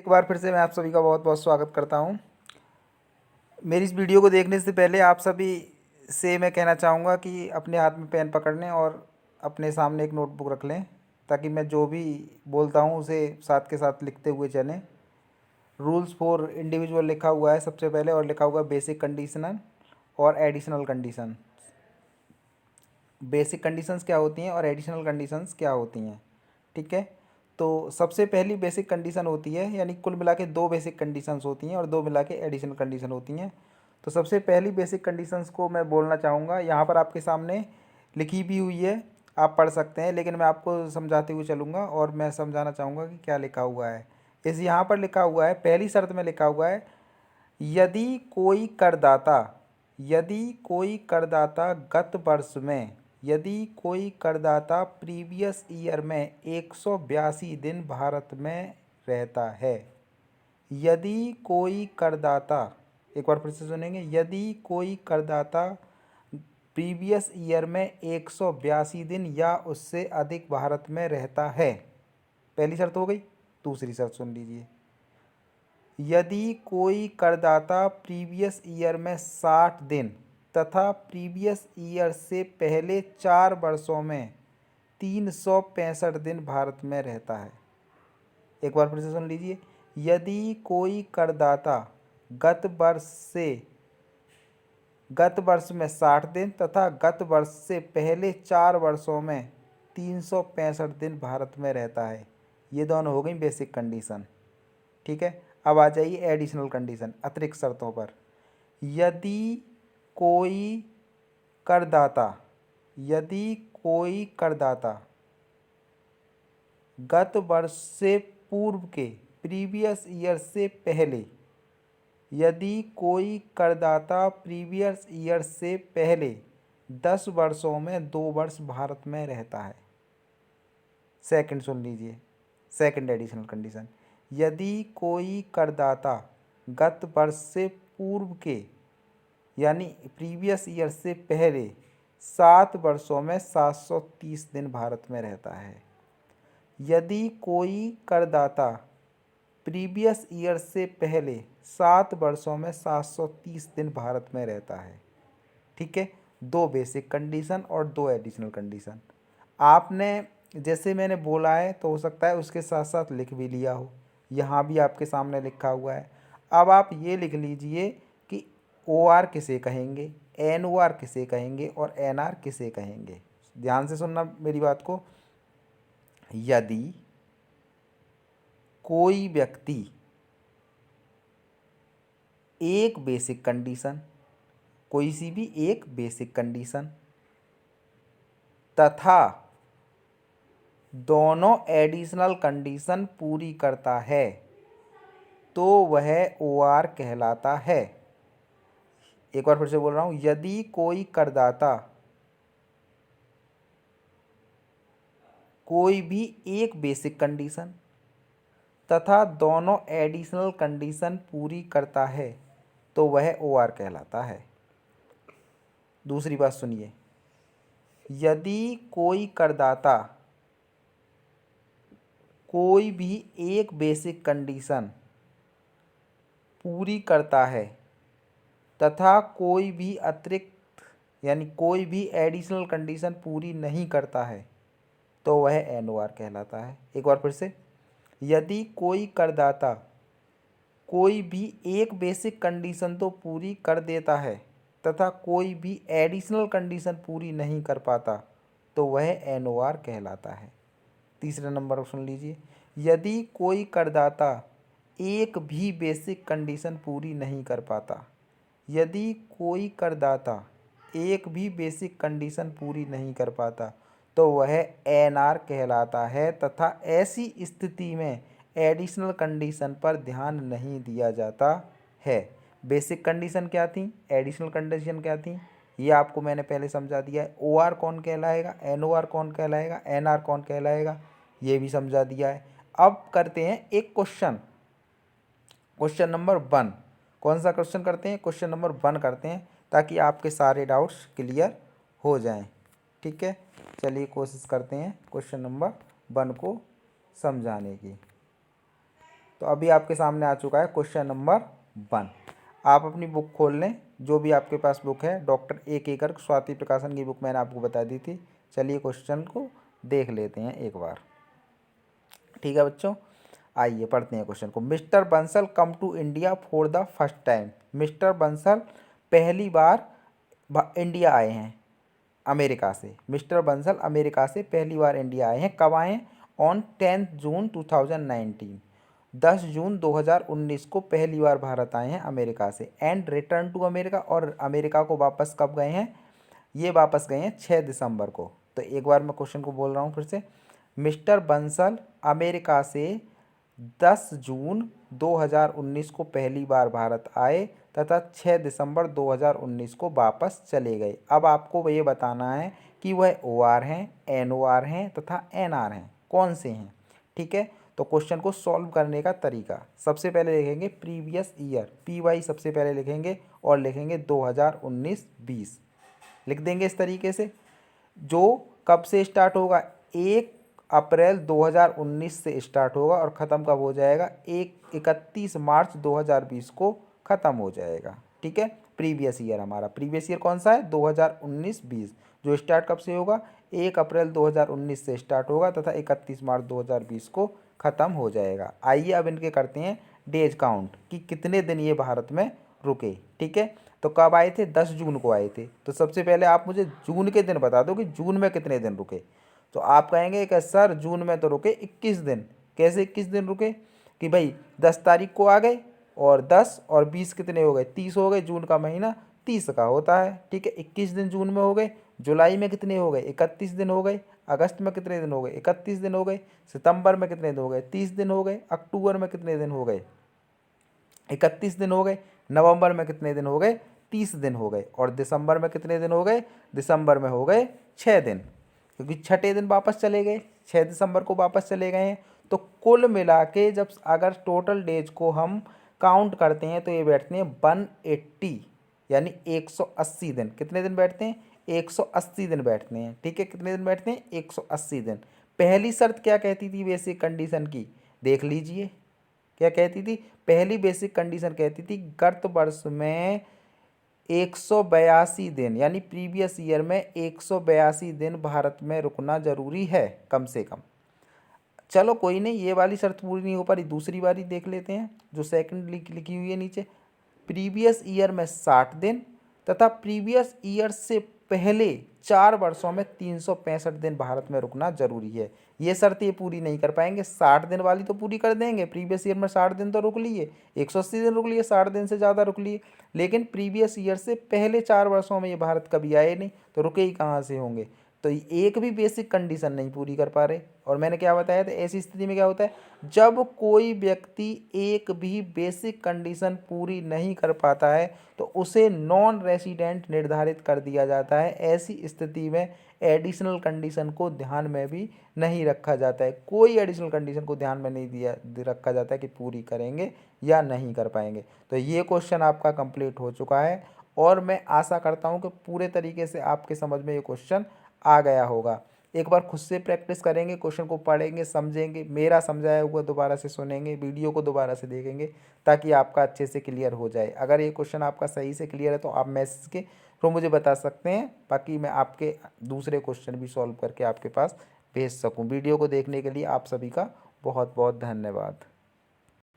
एक बार फिर से मैं आप सभी का बहुत बहुत स्वागत करता हूं। मेरी इस वीडियो को देखने से पहले आप सभी से मैं कहना चाहूँगा कि अपने हाथ में पेन पकड़ लें और अपने सामने एक नोटबुक रख लें, ताकि मैं जो भी बोलता हूं उसे साथ के साथ लिखते हुए चलें। रूल्स फॉर इंडिविजुअल लिखा हुआ है सबसे पहले, और लिखा हुआ है बेसिक कंडीशनल और एडिशनल कंडीशन। बेसिक कंडीशंस क्या होती हैं और एडिशनल कंडीशंस क्या होती हैं, ठीक है। तो सबसे पहली बेसिक कंडीशन होती है, यानी कुल मिला के दो बेसिक कंडीशंस होती हैं और दो मिला के एडिशनल कंडीशन होती हैं। तो सबसे पहली बेसिक कंडीशंस को मैं बोलना चाहूँगा, यहाँ पर आपके सामने लिखी भी हुई है, आप पढ़ सकते हैं, लेकिन मैं आपको समझाते हुए चलूँगा और मैं समझाना चाहूँगा कि क्या लिखा हुआ है। इस यहाँ पर लिखा हुआ है, पहली शर्त में लिखा हुआ है, यदि कोई करदाता गत वर्ष में, यदि कोई करदाता प्रीवियस ईयर में 182 दिन भारत में रहता है। यदि कोई करदाता, एक बार फिर से सुनेंगे, यदि कोई करदाता प्रीवियस ईयर में 182 दिन या उससे अधिक भारत में रहता है। पहली शर्त हो गई। दूसरी शर्त सुन लीजिए, यदि कोई करदाता प्रीवियस ईयर में 60 दिन तथा प्रीवियस ईयर से पहले 4 वर्षों में 365 दिन भारत में रहता है। एक बार फिर से सुन लीजिए, यदि कोई करदाता गत वर्ष में 60 दिन तथा गत वर्ष से पहले 4 वर्षों में 365 दिन भारत में रहता है। ये दोनों हो गई बेसिक कंडीशन, ठीक है। अब आ जाइए एडिशनल कंडीशन, अतिरिक्त शर्तों पर। यदि कोई करदाता गत वर्ष से पूर्व के प्रीवियस ईयर से पहले, यदि कोई करदाता प्रीवियस ईयर से पहले 10 वर्षों में 2 वर्ष भारत में रहता है। सेकंड सुन लीजिए, सेकंड एडिशनल कंडीशन, यदि कोई करदाता गत वर्ष से पूर्व के, यानी प्रीवियस ईयर से पहले 7 वर्षों में 730 दिन भारत में रहता है। यदि कोई करदाता प्रीवियस ईयर से पहले 7 वर्षों में 730 दिन भारत में रहता है, ठीक है। 2 बेसिक कंडीशन और 2 एडिशनल कंडीशन। आपने जैसे मैंने बोला है तो हो सकता है उसके साथ साथ लिख भी लिया हो, यहाँ भी आपके सामने लिखा हुआ है। अब आप ये लिख लीजिए कि OR किसे कहेंगे, NOR किसे कहेंगे और NR किसे कहेंगे। ध्यान से सुनना मेरी बात को। यदि कोई व्यक्ति एक बेसिक कंडीशन, कोई सी भी एक बेसिक कंडीशन तथा दोनों एडिशनल कंडीशन पूरी करता है तो वह OR कहलाता है। एक बार फिर से बोल रहा हूँ, यदि कोई करदाता कोई भी एक बेसिक कंडीशन तथा दोनों एडिशनल कंडीशन पूरी करता है तो वह OR कहलाता है। दूसरी बात सुनिए, यदि कोई करदाता कोई भी एक बेसिक कंडीशन पूरी करता है तथा कोई भी अतिरिक्त, यानी कोई भी एडिशनल कंडीशन पूरी नहीं करता है तो वह NOR कहलाता है। एक बार फिर से, यदि कोई करदाता कोई भी एक बेसिक कंडीशन तो पूरी कर देता है तथा कोई भी एडिशनल कंडीशन पूरी नहीं कर पाता तो वह NOR कहलाता है। तीसरा नंबर सुन लीजिए, यदि कोई करदाता एक भी बेसिक कंडीशन पूरी नहीं कर पाता, यदि कोई करदाता एक भी बेसिक कंडीशन पूरी नहीं कर पाता तो वह NR कहलाता है तथा ऐसी स्थिति में एडिशनल कंडीशन पर ध्यान नहीं दिया जाता है। बेसिक कंडीशन क्या थी, एडिशनल कंडीशन क्या थी, ये आपको मैंने पहले समझा दिया है। OR कौन कहलाएगा, NOR कौन कहलाएगा, NR कौन कहलाएगा, ये भी समझा दिया है। अब करते हैं एक क्वेश्चन, क्वेश्चन नंबर 1। कौन सा क्वेश्चन करते हैं, क्वेश्चन नंबर 1 करते हैं, ताकि आपके सारे डाउट्स क्लियर हो जाएं, ठीक है। चलिए कोशिश करते हैं क्वेश्चन नंबर 1 को समझाने की। तो अभी आपके सामने आ चुका है क्वेश्चन नंबर 1। आप अपनी बुक खोल लें, जो भी आपके पास बुक है। Doctor A.K. गर्ग स्वाति प्रकाशन की बुक मैंने आपको बता दी थी। चलिए क्वेश्चन को देख लेते हैं एक बार। ठीक है बच्चों, आइए पढ़ते हैं क्वेश्चन को। Mister Bansal come to India for the first time. Mister Bansal पहली बार इंडिया आए हैं अमेरिका से। मिस्टर बंसल अमेरिका से पहली बार इंडिया आए हैं। कब आए हैं? ऑन 10 जून 2019, 10 जून 2019 को पहली बार भारत आए हैं अमेरिका से। एंड रिटर्न टू अमेरिका, और अमेरिका को वापस कब गए हैं? ये वापस गए हैं 6 दिसंबर को। तो एक बार मैं क्वेश्चन को बोल रहा हूँ फिर से। मिस्टर बंसल अमेरिका से 10 जून 2019 को पहली बार भारत आए तथा 6 दिसंबर 2019 को वापस चले गए। अब आपको ये बताना है कि वह OR हैं, NOR हैं तथा NR हैं, कौन से हैं। ठीक है, तो क्वेश्चन को सॉल्व करने का तरीका, सबसे पहले लिखेंगे प्रीवियस ईयर, PY सबसे पहले लिखेंगे और लिखेंगे 2019-20 लिख देंगे इस तरीके से। जो कब से स्टार्ट होगा? 1 अप्रैल 2019 से स्टार्ट होगा और ख़त्म कब हो जाएगा? 31 मार्च 2020 को ख़त्म हो जाएगा। ठीक है, प्रीवियस ईयर हमारा, प्रीवियस ईयर कौन सा है? 2019-20। जो स्टार्ट कब से होगा? 1 अप्रैल 2019 से स्टार्ट होगा तथा 31 मार्च 2020 को ख़त्म हो जाएगा। आइए अब इनके करते हैं डेज काउंट कि कितने दिन ये भारत में रुके। ठीक है, तो कब आए थे? 10 जून को आए थे। तो सबसे पहले आप मुझे जून के दिन बता दो कि जून में कितने दिन रुके। तो आप कहेंगे कि सर जून में तो रुके 21 दिन। कैसे 21 दिन रुके? कि भाई 10 तारीख को आ गए और 10 और 20 कितने हो गए? 30 हो गए। जून का महीना 30 का होता है। ठीक है, 21 दिन जून में हो गए। जुलाई में कितने हो गए? 31 दिन हो गए। अगस्त में कितने दिन हो गए? 31 दिन हो गए। सितंबर में कितने दिन हो गए? 30 दिन हो गए। अक्टूबर में कितने दिन हो गए? 31 दिन हो गए। नवंबर में कितने दिन हो गए? 30 दिन हो गए। और दिसंबर में कितने दिन हो गए? दिसंबर में हो गए 6 दिन, क्योंकि छठे दिन वापस चले गए, 6 दिसंबर को वापस चले गए हैं। तो कुल मिला के जब अगर टोटल डेज को हम काउंट करते हैं तो ये बैठते हैं 180, यानी 180 दिन। कितने दिन बैठते हैं? 180 दिन बैठते हैं। ठीक है, कितने दिन बैठते हैं? 180 दिन। पहली शर्त क्या कहती थी बेसिक कंडीशन की? देख लीजिए, क्या कहती थी? पहली बेसिक कंडीशन कहती थी गत वर्ष में 182 दिन, यानी प्रीवियस ईयर में 182 दिन भारत में रुकना जरूरी है कम से कम। चलो कोई नहीं, ये वाली शर्त पूरी नहीं हो पा रही, दूसरी वाली देख लेते हैं जो सेकंड लिखी हुई है नीचे। प्रीवियस ईयर में 60 दिन तथा प्रीवियस ईयर से पहले 4 वर्षों में 365 दिन भारत में रुकना जरूरी है। ये शर्त ये पूरी नहीं कर पाएंगे। 60 दिन वाली तो पूरी कर देंगे, प्रीवियस ईयर में 60 दिन तो रुक लिए, 180 दिन रुक लिए, 60 दिन से ज़्यादा रुक लिए। लेकिन प्रीवियस ईयर से पहले 4 वर्षों में ये भारत कभी आए नहीं, तो रुके ही कहाँ से होंगे। तो एक भी बेसिक कंडीशन नहीं पूरी कर पा रहे। और मैंने क्या बताया था, ऐसी स्थिति में क्या होता है? जब कोई व्यक्ति एक भी बेसिक कंडीशन पूरी नहीं कर पाता है तो उसे नॉन रेसिडेंट निर्धारित कर दिया जाता है। ऐसी स्थिति में एडिशनल कंडीशन को ध्यान में भी नहीं रखा जाता है। कोई एडिशनल कंडीशन को ध्यान में नहीं रखा जाता है कि पूरी करेंगे या नहीं कर पाएंगे। तो ये क्वेश्चन आपका कंप्लीट हो चुका है और मैं आशा करता हूँ कि पूरे तरीके से आपके समझ में ये क्वेश्चन आ गया होगा। एक बार खुद से प्रैक्टिस करेंगे, क्वेश्चन को पढ़ेंगे, समझेंगे, मेरा समझाया हुआ दोबारा से सुनेंगे, वीडियो को दोबारा से देखेंगे ताकि आपका अच्छे से क्लियर हो जाए। अगर ये क्वेश्चन आपका सही से क्लियर है तो आप मैसेज के थ्रू मुझे बता सकते हैं, बाकी मैं आपके दूसरे क्वेश्चन भी सॉल्व करके आपके पास भेज सकूँ। वीडियो को देखने के लिए आप सभी का बहुत बहुत धन्यवाद।